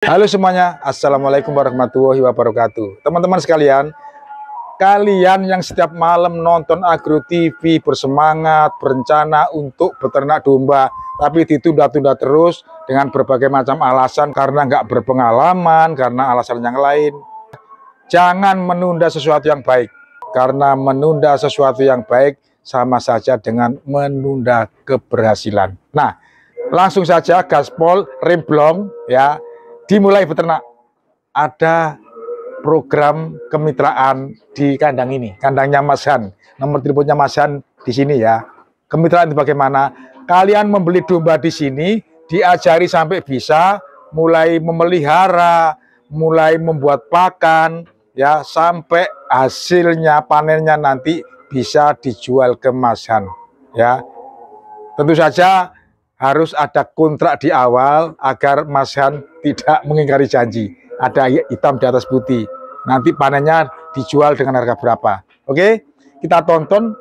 Halo semuanya, Assalamualaikum warahmatullahi wabarakatuh. Teman-teman sekalian, kalian yang setiap malam nonton Agro TV bersemangat, berencana untuk beternak domba, tapi ditunda-tunda terus dengan berbagai macam alasan karena nggak berpengalaman, karena alasan yang lain. Jangan menunda sesuatu yang baik, karena menunda sesuatu yang baik sama saja dengan menunda keberhasilan. Nah, langsung saja gaspol, remblong ya. Dimulai beternak. Ada program kemitraan di kandang ini, kandangnya Mas Han. Nomor teleponnya Mas Han di sini ya. Kemitraan itu bagaimana? Kalian membeli domba di sini, diajari sampai bisa, mulai memelihara, mulai membuat pakan, ya sampai hasilnya panennya nanti bisa dijual ke Mas Han. Ya, tentu saja harus ada kontrak di awal agar Mas Han tidak mengingkari janji. Ada hitam di atas putih. Nanti panennya dijual dengan harga berapa. Oke, kita tonton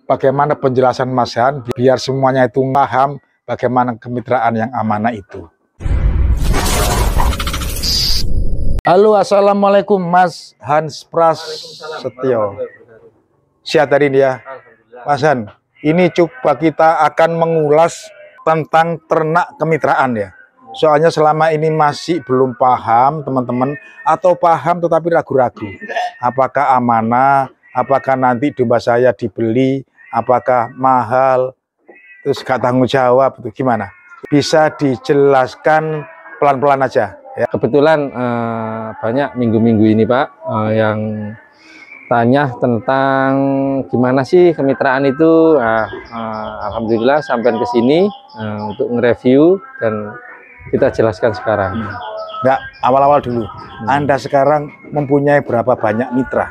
bagaimana penjelasan Mas Han biar semuanya itu paham bagaimana kemitraan yang amanah itu. Halo, assalamualaikum Mas Hans Prasetyo. Sehat hari ini ya, Mas Han. Ini coba kita akan mengulas tentang ternak kemitraan ya. Soalnya selama ini masih belum paham teman-teman, atau paham tetapi ragu-ragu. Apakah amanah, apakah nanti domba saya dibeli, apakah mahal, terus gak tanggung jawab, itu gimana? Bisa dijelaskan pelan-pelan aja ya. Kebetulan banyak minggu-minggu ini Pak yang tanya tentang gimana sih kemitraan itu. Alhamdulillah sampai ke sini untuk nge-review dan kita jelaskan sekarang. Enggak, awal-awal dulu. Anda sekarang mempunyai berapa banyak mitra?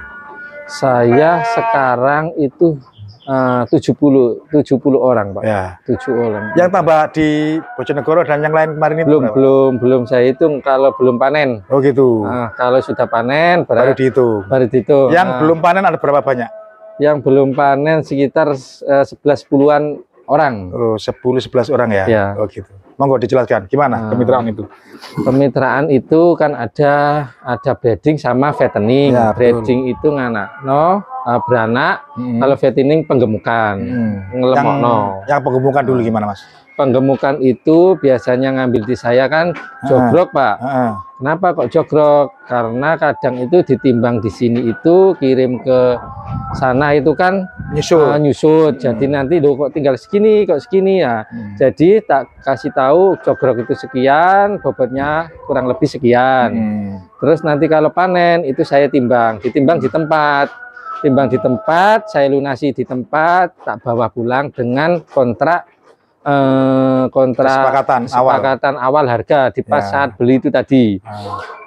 Saya sekarang itu 70 orang Pak. Ya. 7 orang. Yang tambah di Bojonegoro dan yang lain kemarin itu belum saya hitung kalau belum panen. Oh gitu. Kalau sudah panen baru dihitung. Yang belum panen ada berapa banyak? Yang belum panen sekitar 11-10-an orang. Oh, 10-11 orang ya. Ya. Oh gitu. Monggo dijelaskan gimana kemitraan itu? Kemitraan itu kan ada breeding sama fattening. Ya, breeding itu nganak beranak, kalau fattening penggemukan, ngelemokno. Yang penggemukan dulu gimana Mas? Penggemukan itu biasanya ngambil di saya kan jogrok Pak. Kenapa kok jogrok? Karena kadang itu ditimbang di sini itu kirim ke sana itu kan nyusut. Jadi nanti loh kok tinggal segini, kok segini ya. Jadi tak kasih tahu jogrok itu sekian, bobotnya kurang lebih sekian. Terus nanti kalau panen itu saya ditimbang di tempat. Timbang di tempat, saya lunasi di tempat, tak bawa pulang dengan kontrak kesepakatan awal harga di pas saat beli itu tadi.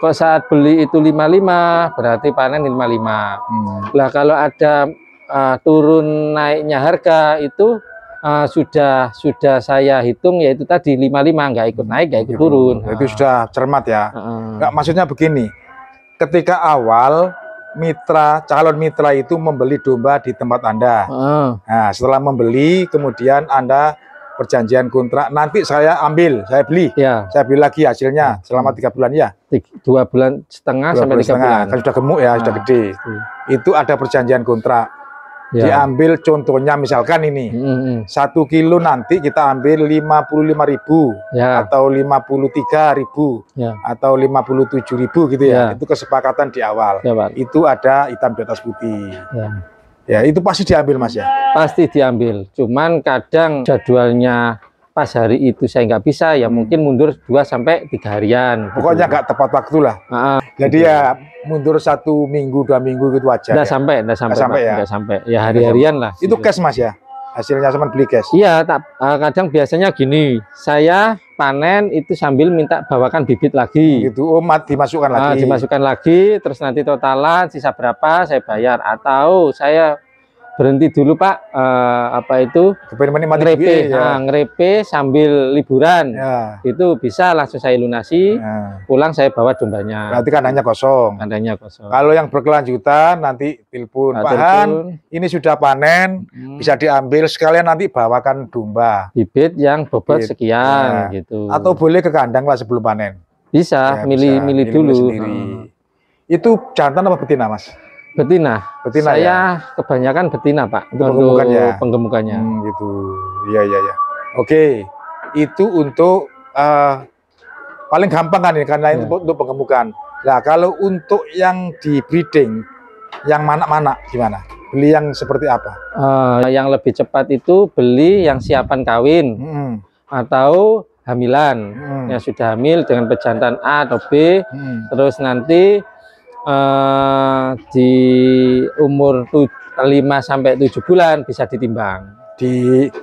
Kok saat beli itu 55, berarti panen 55. Lah kalau ada turun naiknya harga itu sudah saya hitung yaitu tadi 55, nggak ikut naik, nggak ikut turun. Itu sudah cermat ya. Nggak, maksudnya begini, ketika awal calon mitra itu membeli domba di tempat Anda. Nah, setelah membeli kemudian Anda perjanjian kontrak, nanti saya beli ya. Saya beli lagi hasilnya selama 3 bulan ya. 2,5 bulan sampai 3 bulan. Kan sudah gemuk ya, sudah gede. Itu ada perjanjian kontrak. Diambil contohnya misalkan ini 1 kilo nanti kita ambil 55.000 atau 53.000 atau 57.000 gitu ya. Itu kesepakatan di awal. Itu ada hitam di atas putih. Ya, itu pasti diambil Mas ya. Pasti diambil. Cuman kadang jadwalnya pas hari itu saya nggak bisa, ya mungkin mundur 2-3 harian. Pokoknya nggak tepat waktu lah. Jadi ya mundur 1 minggu 2 minggu gitu aja. Nggak sampai ya hari-harian lah. Itu cash Mas ya? Hasilnya sama beli cash? Iya, kadang biasanya gini, saya panen itu sambil minta bawakan bibit lagi. Gitu, dimasukkan lagi. Dimasukkan lagi, terus nanti totalan sisa berapa saya bayar, atau saya berhenti dulu Pak, ngerepe sambil liburan itu bisa langsung saya lunasi, pulang saya bawa dombanya. Berarti kandangnya kosong. Kalau yang berkelanjutan nanti telepon, Pak Han, ini sudah panen, bisa diambil sekalian nanti bawakan domba bibit yang bobot sekian gitu. Atau boleh ke kandang lah sebelum panen. Bisa, Ya, milih dulu. sendiri. Itu jantan apa betina, Mas? Betina. Betina Saya ya? kebanyakan betina, Pak. Itu penggemukannya. Penggemukannya. Gitu. Iya. Oke, itu untuk paling gampang kan ini, karena itu untuk penggemukan. Nah, kalau untuk yang di breeding, yang mana-mana gimana? Beli yang seperti apa? Yang lebih cepat itu beli yang siapan kawin atau hamilan, yang sudah hamil dengan pejantan A atau B, terus nanti di umur 5-7 bulan bisa ditimbang.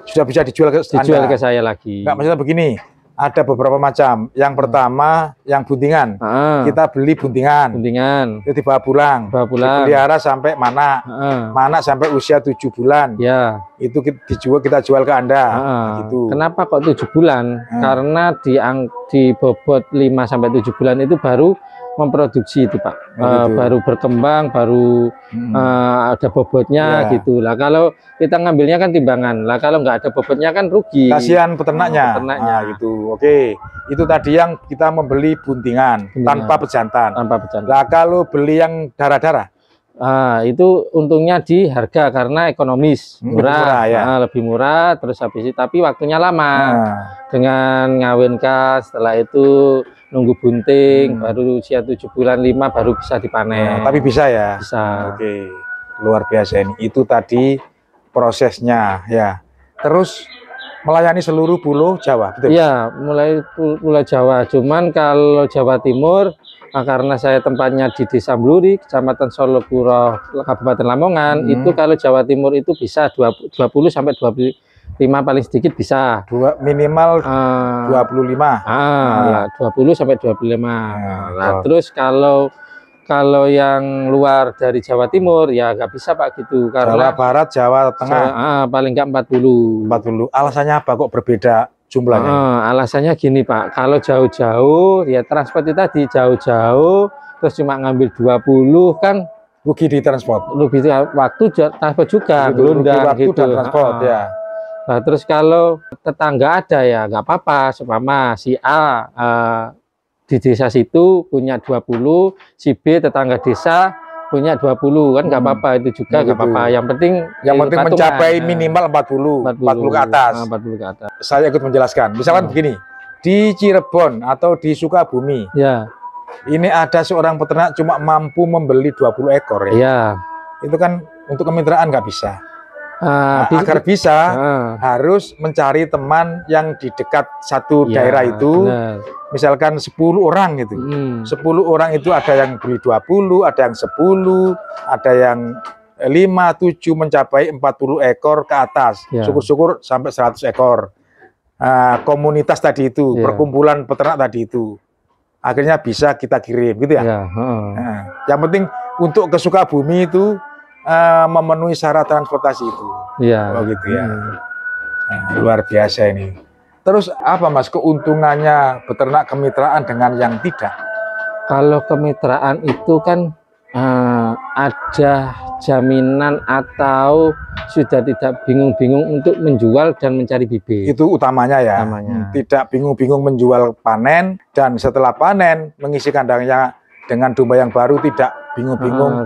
Sudah bisa dijual ke ke saya lagi. Enggak, maksudnya begini, ada beberapa macam. Yang pertama, yang buntingan. Kita beli buntingan. Itu dibawa pulang. Dipelihara sampai mana sampai usia 7 bulan. Ya. Itu kita jual ke Anda. Gitu. Kenapa kok 7 bulan? Karena di bobot 5-7 bulan itu baru memproduksi itu, Pak. Baru berkembang, baru ada bobotnya gitu. Lah kalau kita ngambilnya kan timbangan. Lah kalau nggak ada bobotnya kan rugi. Kasihan peternaknya. Gitu. Oke. Itu tadi yang kita membeli buntingan. Tanpa pejantan. Lah kalau beli yang darah-darah, itu untungnya di harga karena ekonomis, murah ya. Lebih murah, terus habis itu tapi waktunya lama. Dengan ngawinkan, setelah itu nunggu bunting, baru usia 7 bulan 5 baru bisa dipanen. Tapi bisa ya? Bisa. Oke, luar biasa ini. Itu tadi prosesnya ya. Terus melayani seluruh pulau Jawa, betul? Iya, mulai pulau Jawa. Cuman kalau Jawa Timur, karena saya tempatnya di Desa Bluri, Kecamatan Solopuro, Kabupaten Lamongan, itu kalau Jawa Timur itu bisa 20-25 paling sedikit bisa. Minimal 25. 20-25. Nah, terus kalau yang luar dari Jawa Timur ya nggak bisa, Pak, gitu. Karena Jawa Barat, Jawa Tengah. Paling nggak 40. Alasannya apa kok berbeda jumlahnya? Alasannya gini, Pak. Kalau jauh-jauh ya transport itu tadi jauh-jauh, terus cuma ngambil 20 kan rugi di transport. Rugi waktu transport juga, rugi waktu dan transport ya. Nah, terus kalau tetangga ada ya nggak apa-apa, seumpama si A di desa situ punya 20, si B tetangga desa punya 20 kan nggak apa-apa, itu juga nggak apa-apa. Yang penting mencapai minimal 40 ke atas. 40 ke atas. Saya ikut menjelaskan. Misalkan begini, di Cirebon atau di Sukabumi. Ya. Ini ada seorang peternak cuma mampu membeli 20 ekor ya. Iya. Itu kan untuk kemitraan nggak bisa. Agar bisa harus mencari teman yang di dekat satu daerah itu. Misalkan 10 orang gitu. 10 orang itu ada yang beli 20, ada yang 10, ada yang 5, 7 mencapai 40 ekor ke atas. Syukur-syukur sampai 100 ekor. Komunitas tadi itu, perkumpulan peternak tadi itu. Akhirnya bisa kita kirim gitu ya. Yang penting untuk ke Sukabumi itu memenuhi syarat transportasi itu. Gitu ya. Luar biasa ini. Terus apa, Mas, keuntungannya beternak kemitraan dengan yang tidak? Kalau kemitraan itu kan ada jaminan atau sudah tidak bingung-bingung untuk menjual dan mencari bibit. Itu utamanya ya. Tidak bingung-bingung menjual panen, dan setelah panen mengisi kandangnya dengan domba yang baru, tidak bingung-bingung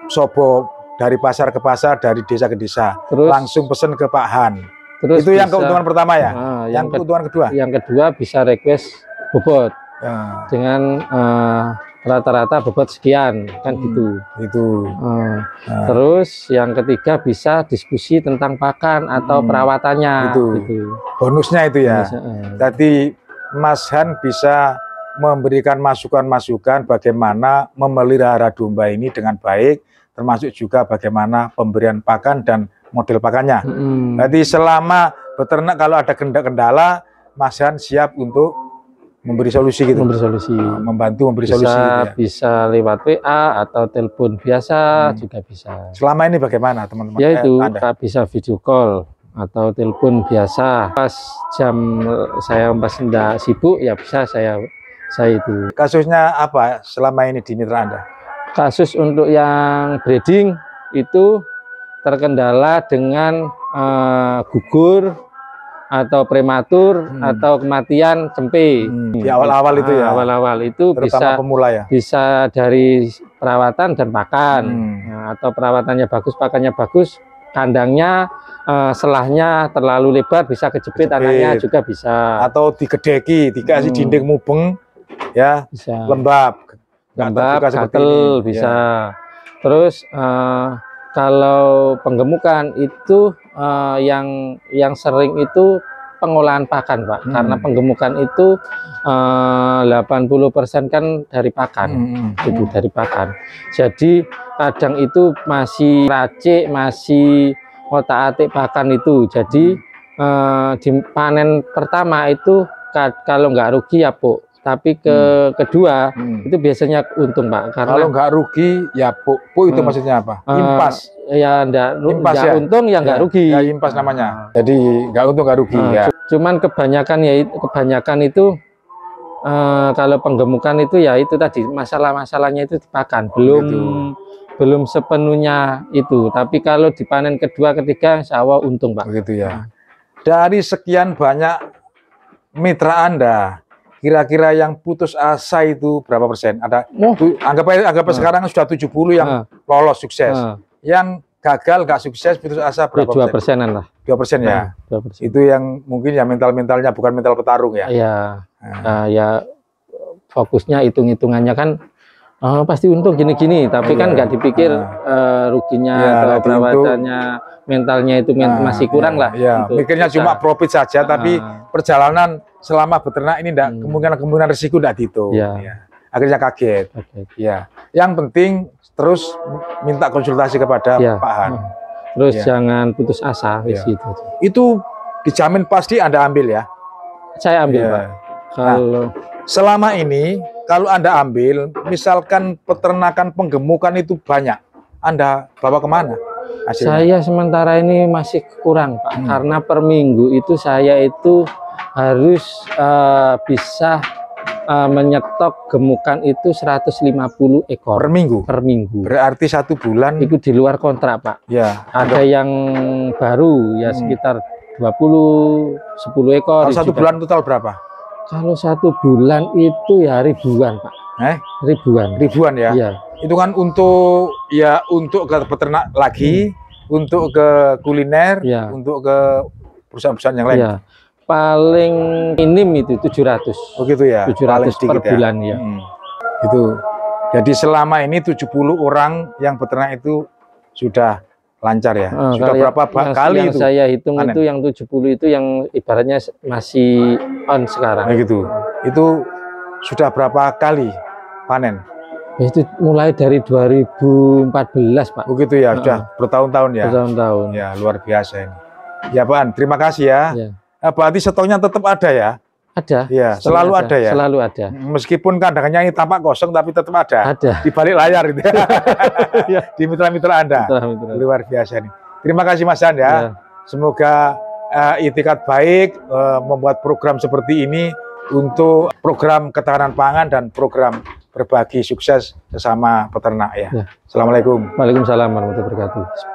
sobo dari pasar ke pasar, dari desa ke desa, langsung pesen ke Pak Han. Itu yang keuntungan pertama ya. Yang keuntungan kedua? Yang kedua bisa request bobot dengan rata-rata bobot sekian kan gitu. Terus yang ketiga bisa diskusi tentang pakan atau perawatannya. Gitu. Bonusnya itu ya. Jadi Mas Han bisa memberikan masukan-masukan bagaimana memelihara domba ini dengan baik, termasuk juga bagaimana pemberian pakan dan model pakannya. Jadi selama beternak kalau ada kendala, Mas Han siap untuk memberi solusi gitu. Membantu memberi solusi gitu ya. Bisa lewat WA atau telepon biasa juga bisa. Selama ini bagaimana teman-teman? Ya itu bisa video call atau telepon biasa. Pas jam saya enggak sibuk ya bisa saya itu. Kasusnya apa selama ini di mitra Anda? Kasus untuk yang breeding itu terkendala dengan gugur atau prematur atau kematian cempe. Di awal-awal itu ya. Awal-awal itu terutama pemula ya. Bisa dari perawatan dan pakan. Nah, atau perawatannya bagus, pakannya bagus, kandangnya selahnya terlalu lebar bisa kejepit, anaknya juga bisa. Atau digedeki, dikasih dinding mubeng ya, bisa. Lembab, gatel bisa. Ya. Terus kalau penggemukan itu yang sering itu pengolahan pakan, Pak. Karena penggemukan itu 80% kan dari pakan. Itu dari pakan. Jadi kadang itu masih racik, masih otak-atik pakan itu. Jadi di panen pertama itu kalau nggak rugi ya, Bu. Tapi kedua itu biasanya untung, Pak. Karena kalau nggak rugi ya, Bu itu maksudnya apa? Impas. Ya impas ya. Untung ya nggak rugi. Ya impas namanya. Jadi nggak untung nggak rugi ya. Cuman kebanyakan itu kalau penggemukan itu ya itu tadi masalahnya itu di pakan. Belum sepenuhnya itu. Tapi kalau dipanen kedua, ketiga, insya Allah untung, Pak. Begitu ya. Dari sekian banyak mitra Anda, kira-kira yang putus asa itu berapa persen? Ada anggap sekarang sudah 70 yang lolos sukses. Yang gagal nggak sukses, putus asa berapa persen? 2%-an lah. 2% ya. 2%. Itu yang mungkin ya mentalnya bukan mental petarung ya. Iya. Ya fokusnya hitung-hitungannya kan pasti untung gini-gini, tapi kan nggak dipikir ruginya atau perawatannya, mentalnya itu masih kurang lah. Ya. Mikirnya cuma profit saja, tapi perjalanan selama beternak ini kemungkinan risiko tidak dihitung. Ya. Akhirnya kaget. Ya. Yang penting terus minta konsultasi kepada Pak Han. Terus jangan putus asa. Itu dijamin pasti Anda ambil ya. Saya ambil, Pak. Kalau selama ini kalau Anda ambil, misalkan peternakan penggemukan itu banyak, Anda bawa kemana hasilnya? Saya sementara ini masih kurang, Pak. Karena per minggu itu saya itu harus bisa menyetok gemukan itu 150 ekor. Per minggu? Per minggu. Berarti 1 bulan? Itu di luar kontrak, Pak. Ya. Ada yang baru, ya sekitar 10 ekor. Kalau 1 bulan total berapa? Kalau 1 bulan itu ya ribuan, Pak. Ribuan ya? Iya. Itu kan untuk ke peternak lagi, untuk ke kuliner, untuk ke perusahaan-perusahaan yang lain. Iya. Paling minim itu 700. Oh gitu ya? 700 per bulan ya. Itu. Jadi selama ini 70 orang yang peternak itu sudah lancar ya? Sudah berapa kali yang itu? Saya hitung panen? Itu yang 70 itu yang ibaratnya masih on sekarang. Nah gitu. Itu sudah berapa kali panen? Itu mulai dari 2014, Pak. Begitu ya, sudah bertahun-tahun ya? Bertahun-tahun. Ya, luar biasa ini. Ya Pak Han, terima kasih ya. Berarti stoknya tetap ada ya? Ada. Ya, selalu ada ya? Selalu ada. Meskipun kandangnya ini tampak kosong, tapi tetap ada. Ada. Di balik layar itu. Di mitra-mitra Anda. Luar biasa nih. Terima kasih Mas Han ya. Semoga itikat baik membuat program seperti ini untuk program ketahanan pangan dan program berbagi sukses sesama peternak ya. Assalamualaikum. Waalaikumsalam warahmatullahi wabarakatuh.